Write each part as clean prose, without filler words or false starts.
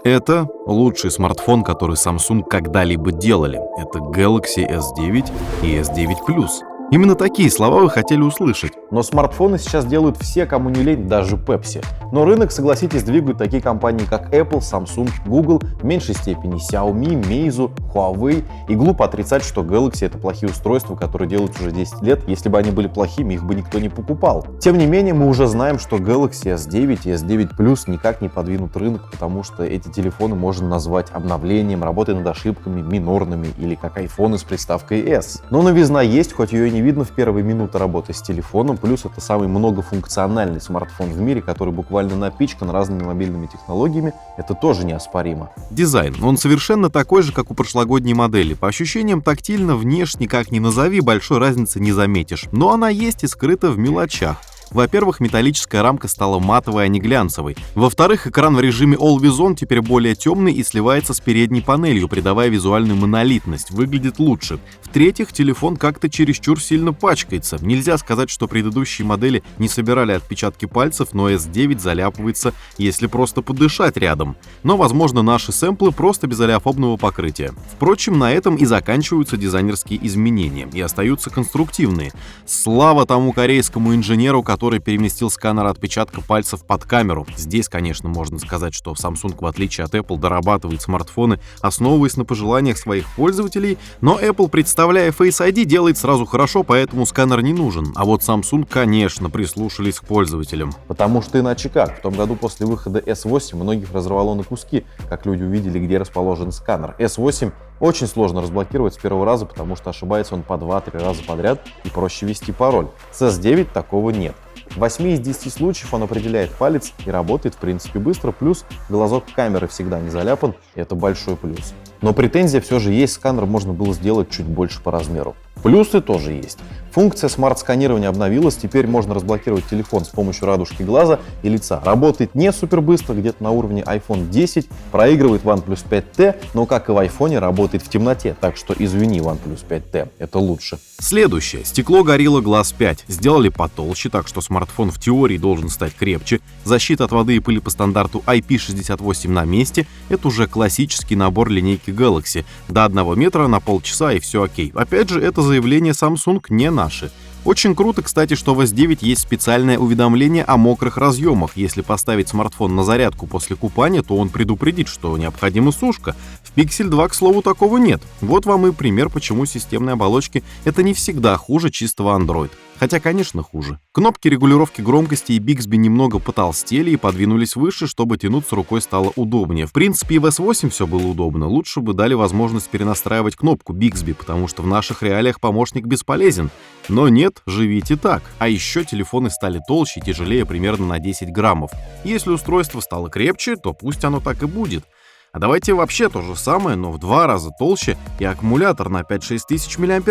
Это лучший смартфон, который Samsung когда-либо делали. Это Galaxy S9 и S9 Plus. Именно такие слова вы хотели услышать. Но смартфоны сейчас делают все, кому не лень, даже Pepsi. Но рынок, согласитесь, двигают такие компании, как Apple, Samsung, Google, в меньшей степени Xiaomi, Meizu, Huawei. И глупо отрицать, что Galaxy — это плохие устройства, которые делают уже 10 лет. Если бы они были плохими, их бы никто не покупал. Тем не менее, мы уже знаем, что Galaxy S9 и S9 Plus никак не подвинут рынок, потому что эти телефоны можно назвать обновлением, работой над ошибками, минорными или как iPhone с приставкой S. Но новизна есть, хоть ее и не видно в первые минуты работы с телефоном. Плюс это самый многофункциональный смартфон в мире, который буквально напичкан разными мобильными технологиями. Это тоже неоспоримо. Дизайн. Он совершенно такой же, как у прошлогодней модели. По ощущениям, тактильно, внешне, как ни назови, большой разницы не заметишь. Но она есть и скрыта в мелочах. Во-первых, металлическая рамка стала матовой, а не глянцевой. Во-вторых, экран в режиме Always On теперь более темный и сливается с передней панелью, придавая визуальную монолитность. Выглядит лучше. В-третьих, телефон как-то чересчур сильно пачкается. Нельзя сказать, что предыдущие модели не собирали отпечатки пальцев, но S9 заляпывается, если просто подышать рядом. Но, возможно, наши сэмплы просто без олеофобного покрытия. Впрочем, на этом и заканчиваются дизайнерские изменения, и остаются конструктивные. Слава тому корейскому инженеру, который переместил сканер отпечатка пальцев под камеру. Здесь, конечно, можно сказать, что Samsung, в отличие от Apple, дорабатывает смартфоны, основываясь на пожеланиях своих пользователей, но Apple, представляя Face ID, делает сразу хорошо, поэтому сканер не нужен. А вот Samsung, конечно, прислушались к пользователям. Потому что иначе как? В том году после выхода S8 многих разорвало на куски, как люди увидели, где расположен сканер. S8 очень сложно разблокировать с первого раза, потому что ошибается он по 2-3 раза подряд и проще ввести пароль. С S9 такого нет. В 8 из 10 случаев он определяет палец и работает в принципе быстро, плюс глазок камеры всегда не заляпан, и это большой плюс. Но претензия все же есть, сканер можно было сделать чуть больше по размеру. Плюсы тоже есть. Функция смарт-сканирования обновилась, теперь можно разблокировать телефон с помощью радужки глаза и лица. Работает не супер быстро, где-то на уровне iPhone 10, проигрывает OnePlus 5T, но как и в iPhone работает в темноте, так что извини, OnePlus 5T, это лучше. Следующее. Стекло Gorilla Glass 5. Сделали потолще, так что смартфон в теории должен стать крепче. Защита от воды и пыли по стандарту IP68 на месте. Это уже классический набор линейки Galaxy. До 1 метра на полчаса и все окей. Опять же, это заявление Samsung, не наши. Очень круто, кстати, что в S9 есть специальное уведомление о мокрых разъемах. Если поставить смартфон на зарядку после купания, то он предупредит, что необходима сушка. В Pixel 2, к слову, такого нет. Вот вам и пример, почему системные оболочки — это не всегда хуже чистого Android. Хотя, конечно, хуже. Кнопки регулировки громкости и Bixby немного потолстели и подвинулись выше, чтобы тянуться рукой стало удобнее. В принципе, и в S8 все было удобно. Лучше бы дали возможность перенастраивать кнопку Bixby, потому что в наших реалиях помощник бесполезен. Но нет, живите так. А еще телефоны стали толще и тяжелее примерно на 10 граммов. Если устройство стало крепче, то пусть оно так и будет. А давайте вообще то же самое, но в 2 раза толще и аккумулятор на 5-6 тысяч мАч,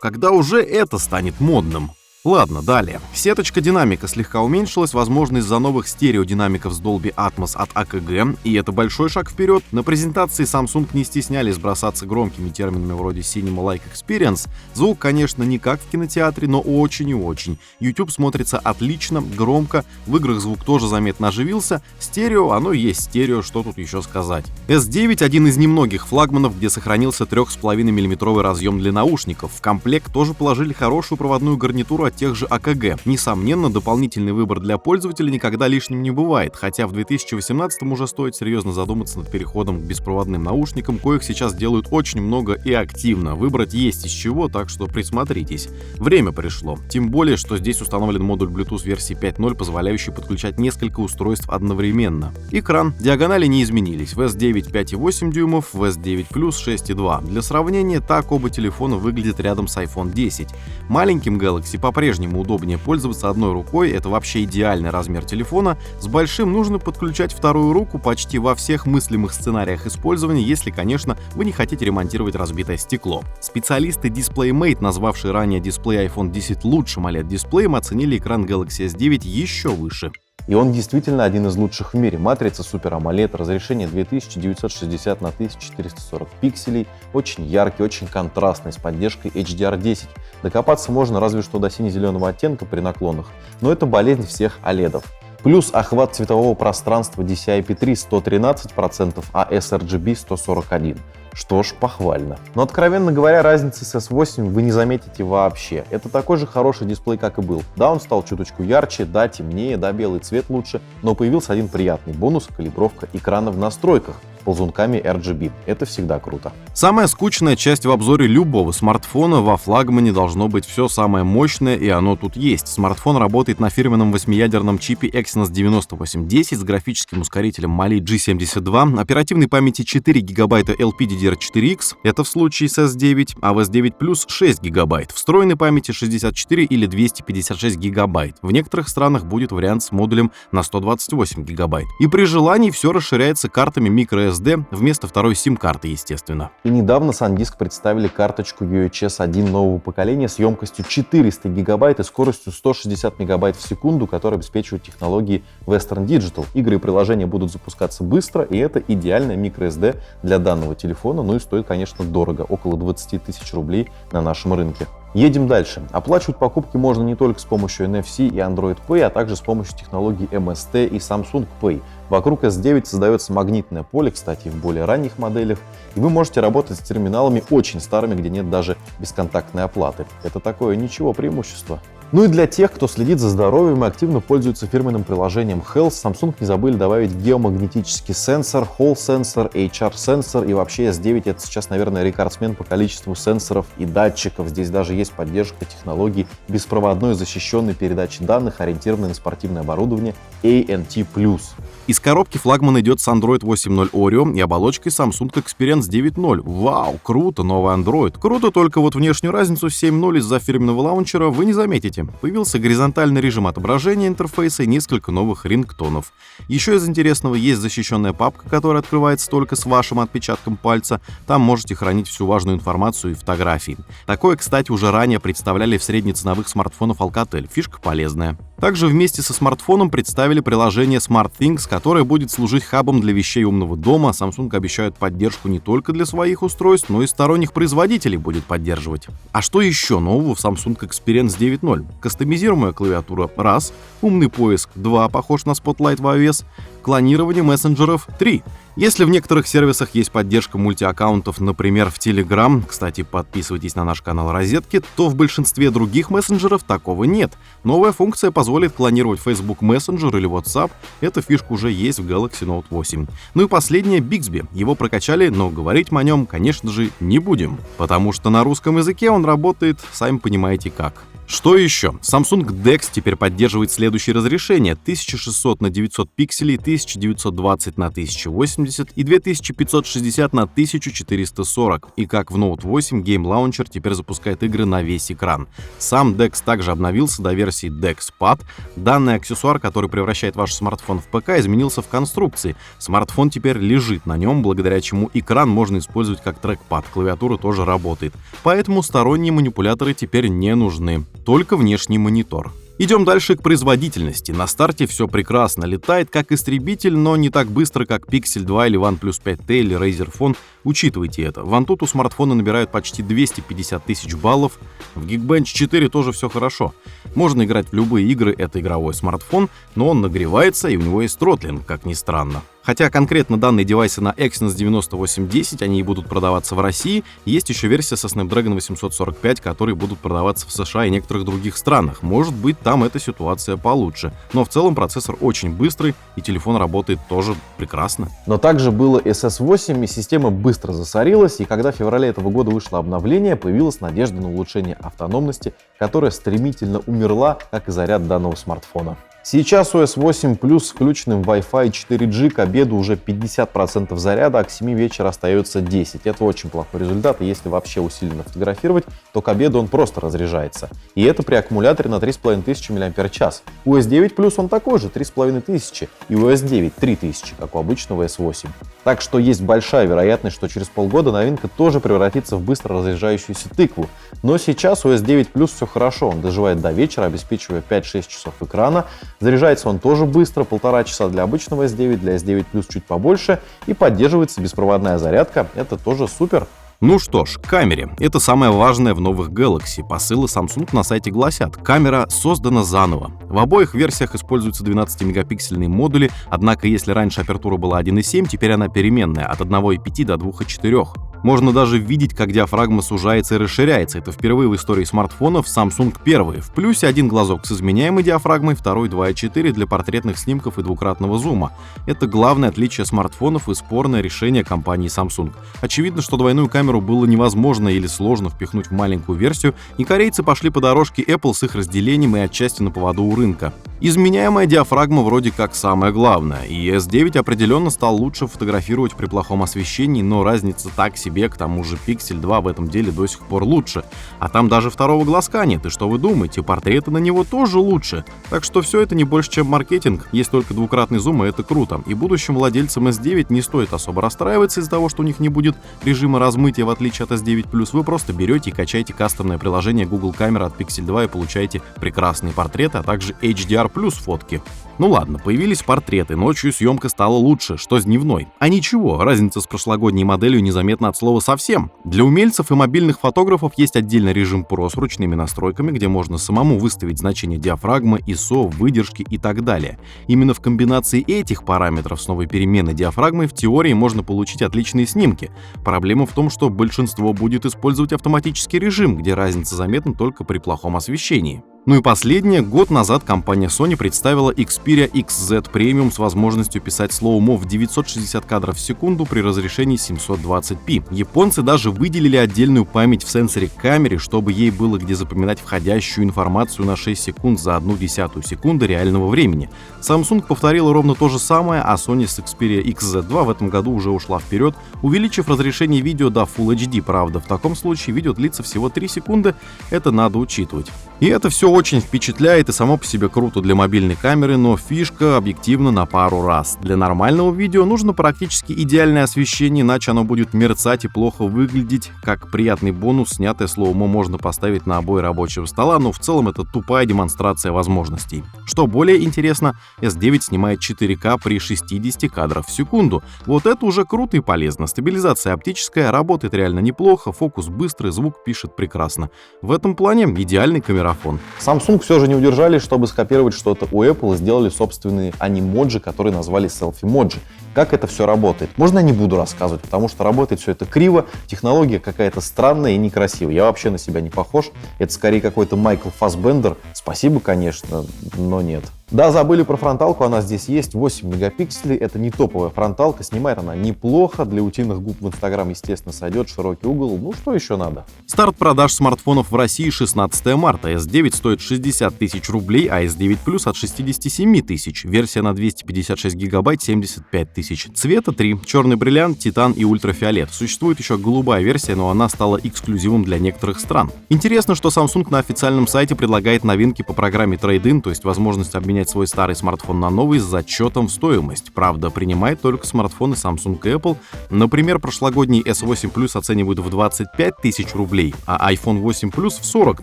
когда уже это станет модным. Ладно, далее. Сеточка динамика слегка уменьшилась, возможно, из-за новых стереодинамиков с Dolby Atmos от AKG, и это большой шаг вперед. На презентации Samsung не стеснялись бросаться громкими терминами вроде Cinema-like Experience. Звук, конечно, не как в кинотеатре, но очень и очень. YouTube смотрится отлично, громко, в играх звук тоже заметно оживился. Стерео, оно и есть стерео, что тут еще сказать. S9 — один из немногих флагманов, где сохранился 3,5 мм разъем для наушников. В комплект тоже положили хорошую проводную гарнитуру от тех же AKG. Несомненно, дополнительный выбор для пользователя никогда лишним не бывает, хотя в 2018 уже стоит серьезно задуматься над переходом к беспроводным наушникам, коих сейчас делают очень много и активно. Выбрать есть из чего, так что присмотритесь. Время пришло. Тем более, что здесь установлен модуль Bluetooth версии 5.0, позволяющий подключать несколько устройств одновременно. Экран. Диагонали не изменились. В S9 5,8 дюймов, в S9 Plus 6,2. Для сравнения, так оба телефона выглядят рядом с iPhone 10. Маленьким Galaxy по-прежнему удобнее пользоваться одной рукой, это вообще идеальный размер телефона. С большим нужно подключать вторую руку почти во всех мыслимых сценариях использования, если, конечно, вы не хотите ремонтировать разбитое стекло. Специалисты DisplayMate, назвавшие ранее дисплей iPhone 10 лучшим OLED-дисплеем, оценили экран Galaxy S9 еще выше. И он действительно один из лучших в мире. Матрица Super AMOLED, разрешение 2960 на 1440 пикселей, очень яркий, очень контрастный, с поддержкой HDR10. Докопаться можно разве что до сине-зеленого оттенка при наклонах, но это болезнь всех OLED-ов. Плюс охват цветового пространства DCI-P3 113%, а sRGB 141%. Что ж, похвально. Но, откровенно говоря, разницы с S8 вы не заметите вообще. Это такой же хороший дисплей, как и был. Да, он стал чуточку ярче, да, темнее, да, белый цвет лучше, но появился один приятный бонус — калибровка экрана в настройках ползунками RGB. Это всегда круто. Самая скучная часть в обзоре любого смартфона: во флагмане должно быть все самое мощное, и оно тут есть. Смартфон работает на фирменном 8-ядерном чипе Exynos 9810 с графическим ускорителем Mali G72, оперативной памяти 4 ГБ LPDDR4X, это в случае с S9, а в S9 Plus 6 ГБ, встроенной памяти 64 или 256 ГБ. В некоторых странах будет вариант с модулем на 128 ГБ. И при желании все расширяется картами microSD вместо второй сим-карты, естественно. И недавно SanDisk представили карточку UHS 1 нового поколения с емкостью 400 ГБ и скоростью 160 МБ в секунду, которая обеспечивает технологии Western Digital. Игры и приложения будут запускаться быстро, и это идеальная microSD для данного телефона, ну и стоит, конечно, дорого, около 20 тысяч рублей на нашем рынке. Едем дальше. Оплачивать покупки можно не только с помощью NFC и Android Pay, а также с помощью технологий MST и Samsung Pay. Вокруг S9 создается магнитное поле, кстати, в более ранних моделях, и вы можете работать с терминалами очень старыми, где нет даже бесконтактной оплаты. Это такое ничего преимущество. Ну и для тех, кто следит за здоровьем и активно пользуется фирменным приложением Health, Samsung не забыли добавить геомагнетический сенсор, Hall-сенсор, HR-сенсор, и вообще S9 это сейчас, наверное, рекордсмен по количеству сенсоров и датчиков. Здесь даже есть поддержка технологий беспроводной защищенной передачи данных, ориентированной на спортивное оборудование ANT+. Из коробки флагман идет с Android 8.0 Oreo и оболочкой Samsung Experience 9.0. Вау, круто, новый Android. Круто, только вот внешнюю разницу с 7.0 из-за фирменного лаунчера вы не заметите. Появился горизонтальный режим отображения интерфейса и несколько новых рингтонов. Еще из интересного есть защищенная папка, которая открывается только с вашим отпечатком пальца. Там можете хранить всю важную информацию и фотографии. Такое, кстати, уже ранее представляли в среднеценовых смартфонах Alcatel. Фишка полезная. Также вместе со смартфоном представили приложение SmartThings, которое будет служить хабом для вещей умного дома. Samsung обещают поддержку не только для своих устройств, но и сторонних производителей будет поддерживать. А что еще нового в Samsung Experience 9.0? Кастомизируемая клавиатура — раз, умный поиск — 2, похож на Spotlight в iOS, клонирование мессенджеров — 3. Если в некоторых сервисах есть поддержка мультиаккаунтов, например, в Telegram, кстати, подписывайтесь на наш канал Розетки, то в большинстве других мессенджеров такого нет. Новая функция позволит клонировать Facebook Messenger или WhatsApp. Эта фишка уже есть в Galaxy Note 8. Ну и последнее — Bixby. Его прокачали, но говорить мы о нем, конечно же, не будем, потому что на русском языке он работает, сами понимаете как. Что еще? Samsung DeX теперь поддерживает следующие разрешения: 1600 на 900 пикселей, 1920 на 1080 и 2560 на 1440. И как в Note 8, Game Launcher теперь запускает игры на весь экран. Сам DeX также обновился до версии DeX Pad. Данный аксессуар, который превращает ваш смартфон в ПК, изменился в конструкции. Смартфон теперь лежит на нем, благодаря чему экран можно использовать как трекпад. Клавиатура тоже работает. Поэтому сторонние манипуляторы теперь не нужны. Только внешний монитор. Идем дальше к производительности. На старте все прекрасно. Летает как истребитель, но не так быстро, как Pixel 2 или OnePlus 5T или Razer Phone. Учитывайте это. В Antutu смартфоны набирают почти 250 тысяч баллов. В Geekbench 4 тоже все хорошо. Можно играть в любые игры, это игровой смартфон, но он нагревается и у него есть тротлинг, как ни странно. Хотя конкретно данные девайсы на Exynos 9810, они и будут продаваться в России, есть еще версия со Snapdragon 845, которые будут продаваться в США и некоторых других странах. Может быть, там эта ситуация получше. Но в целом процессор очень быстрый, и телефон работает тоже прекрасно. Но также было с S8, и система быстро засорилась, и когда в феврале этого года вышло обновление, появилась надежда на улучшение автономности, которая стремительно умерла, как и заряд данного смартфона. Сейчас у S8 Plus с включенным Wi-Fi 4G к обеду уже 50% заряда, а к 7 вечера остается 10. Это очень плохой результат, и если вообще усиленно фотографировать, то к обеду он просто разряжается. И это при аккумуляторе на 3500 мАч. У S9 Plus он такой же, 3500, и у S9 3000, как у обычного S8. Так что есть большая вероятность, что через полгода новинка тоже превратится в быстро разряжающуюся тыкву. Но сейчас у S9 Plus все хорошо, он доживает до вечера, обеспечивая 5-6 часов экрана. Заряжается он тоже быстро, 1,5 часа для обычного S9, для S9 Plus чуть побольше, и поддерживается беспроводная зарядка, это тоже супер. Ну что ж, к камере. Это самое важное в новых Galaxy. Посылы Samsung на сайте гласят: камера создана заново. В обоих версиях используются 12-мегапиксельные модули, однако если раньше апертура была 1.7, теперь она переменная от 1.5 до 2.4. Можно даже видеть, как диафрагма сужается и расширяется. Это впервые в истории смартфонов Samsung первый. В плюсе один глазок с изменяемой диафрагмой, второй 2.4 для портретных снимков и двукратного зума. Это главное отличие смартфонов и спорное решение компании Samsung. Очевидно, что двойную камеру было невозможно или сложно впихнуть в маленькую версию, и корейцы пошли по дорожке Apple с их разделением и отчасти на поводу у рынка. Изменяемая диафрагма вроде как самое главное, и S9 определенно стал лучше фотографировать при плохом освещении, но разница так себе, к тому же Pixel 2 в этом деле до сих пор лучше. А там даже второго глазка нет, и что вы думаете, портреты на него тоже лучше. Так что все это не больше, чем маркетинг, есть только двукратный зум, и это круто. И будущим владельцам S9 не стоит особо расстраиваться из-за того, что у них не будет режима размытия, в отличие от S9+. Вы просто берете и качаете кастомное приложение Google Камера от Pixel 2 и получаете прекрасные портреты, а также HDR+ фотки. Ну ладно, появились портреты, ночью съемка стала лучше, что с дневной. А ничего, разница с прошлогодней моделью незаметна от слова совсем. Для умельцев и мобильных фотографов есть отдельный режим Pro с ручными настройками, где можно самому выставить значение диафрагмы, ISO, выдержки и так далее. Именно в комбинации этих параметров с новой переменной диафрагмой в теории можно получить отличные снимки. Проблема в том, что большинство будет использовать автоматический режим, где разница заметна только при плохом освещении. Ну и последнее. Год назад компания Sony представила Xperia XZ Premium с возможностью писать слоумо в 960 кадров в секунду при разрешении 720p. Японцы даже выделили отдельную память в сенсоре камеры, чтобы ей было где запоминать входящую информацию на 6 секунд за 0,1 секунды реального времени. Samsung повторила ровно то же самое, а Sony с Xperia XZ2 в этом году уже ушла вперед, увеличив разрешение видео до Full HD. Правда, в таком случае видео длится всего 3 секунды, это надо учитывать. И это все очень впечатляет и само по себе круто для мобильной камеры, но фишка объективно на пару раз. Для нормального видео нужно практически идеальное освещение, иначе оно будет мерцать и плохо выглядеть. Как приятный бонус, снятое слоумо можно поставить на обои рабочего стола, но в целом это тупая демонстрация возможностей. Что более интересно, S9 снимает 4К при 60 кадров в секунду. Вот это уже круто и полезно. Стабилизация оптическая, работает реально неплохо, фокус быстрый, звук пишет прекрасно. В этом плане идеальный камерафон. Samsung все же не удержались, чтобы скопировать что-то у Apple и сделали собственные анимоджи, которые назвали селфи-моджи. Как это все работает? Можно я не буду рассказывать, потому что работает все это криво, технология какая-то странная и некрасивая. Я вообще на себя не похож, это скорее какой-то Майкл Фассбендер. Спасибо, конечно, но нет. Да, забыли про фронталку, она здесь есть, 8 мегапикселей, это не топовая фронталка, снимает она неплохо, для утиных губ в Instagram, естественно, сойдет, широкий угол, ну что еще надо? Старт продаж смартфонов в России 16 марта, S9 стоит 60 тысяч рублей, а S9 Plus от 67 тысяч, версия на 256 гигабайт 75 тысяч, цвета 3, черный бриллиант, титан и ультрафиолет. Существует еще голубая версия, но она стала эксклюзивом для некоторых стран. Интересно, что Samsung на официальном сайте предлагает новинки по программе Trade-in, то есть возможность обменять свой старый смартфон на новый с зачетом в стоимость. Правда, принимает только смартфоны Samsung и Apple. Например, прошлогодний S8 Plus оценивают в 25 тысяч рублей, а iPhone 8 Plus в 40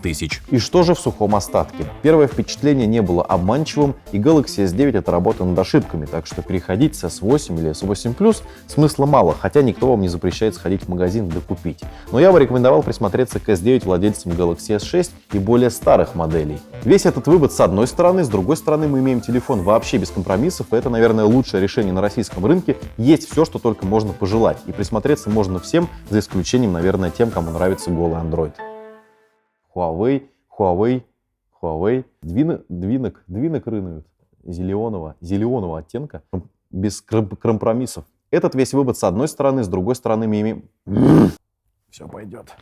тысяч. И что же в сухом остатке? Первое впечатление не было обманчивым, и Galaxy S9 это работа над ошибками, так что переходить с S8 или S8 Plus смысла мало, хотя никто вам не запрещает сходить в магазин да купить. Но я бы рекомендовал присмотреться к S9 владельцам Galaxy S6 и более старых моделей. Весь этот вывод с одной стороны, с другой стороны мы имеем телефон вообще без компромиссов, и это, наверное, лучшее решение на российском рынке. Есть все, что только можно пожелать, и присмотреться можно всем, за исключением, наверное, тем, кому нравится голый Android. Huawei. Двинок рынуют зеленого оттенка, без компромиссов. Этот весь вывод с одной стороны, с другой стороны мы имеем... Все пойдет.